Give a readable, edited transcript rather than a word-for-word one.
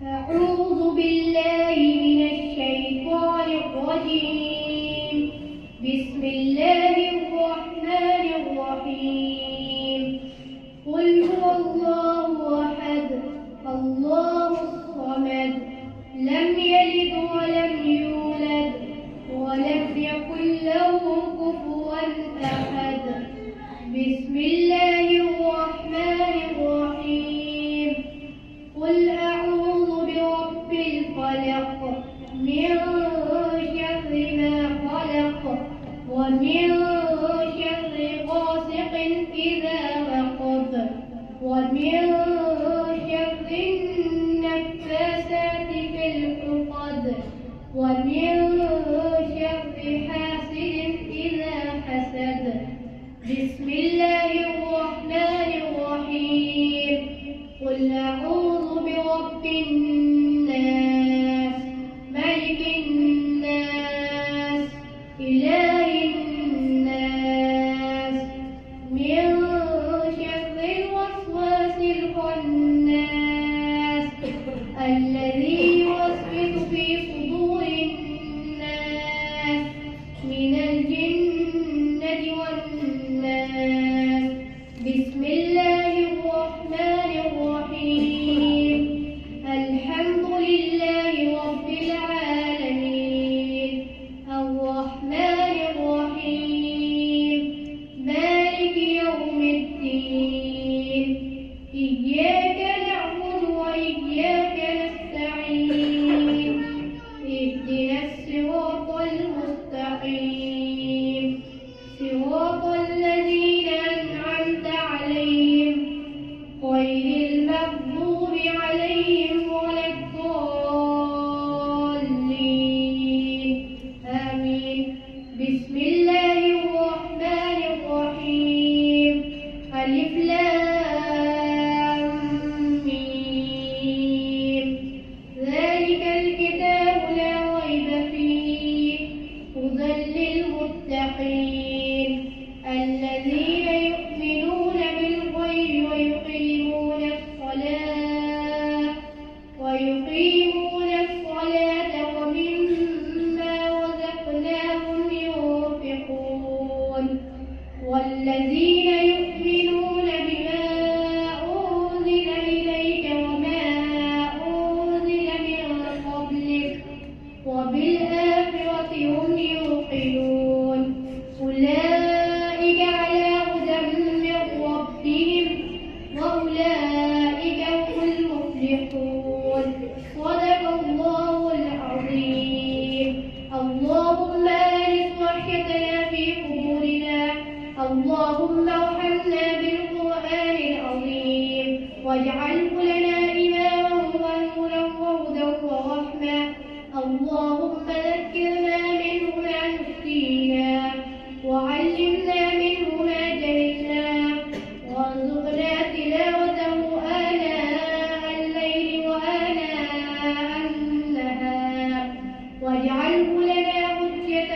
أعوذ بالله من الشيطان الرجيم. بسم الله الرحمن الرحيم. قل هو الله أحد الله الصمد لم يلد ولم يولد ولم يكن له كفوا أحد. بسم الله الرحمن الرحيم. قل أعوذ برب الفلق من شر ما خلق ومن شر غاسق إذا وقب ومن شر النفاثات في العقد ومن شر حاسد إذا حسد. بسم الله الرحمن الرحيم. قل أعوذ برب الناس ملك الناس إله الناس من شر الوسواس الخناس الذي يوسوس في صدور الناس من الجنة والناس. بسم الله الرحمن الرحيم. الحمد لله رب العالمين الرحمن الرحيم مالك يوم الدين إياك نعبد وإياك نستعين اهدنا الصراط المستقيم صراط الذين أنعمت عليهم غير المغضوب عليهم ولا الضالين آمين. بسم الله الرحمن الرحيم. ألف لام ميم ذلك الكتاب لا ريب فيه هدى للمتقين الذين يؤمنون بالغيب ويقيمون الصلاة ومما رزقناهم ينفقون والذين يؤمنون بما أنزل إليك وما أنزل من قبلك وبالآخرة هم يوقنون أولئك على هدى من ربهم وأولئك هم المفلحون. صدق الله العظيم. اللهم آنس وحشتنا في قبورنا اللهم ارحمنا بالقرآن العظيم واجعله لنا إماما ونورا وهدى ورحمة. اللهم ذكرنا منه ما نسينا وعلمنا منه ما جهلنا وارزقنا تلاوته آناء الليل وآناء النهار واجعله لنا حجة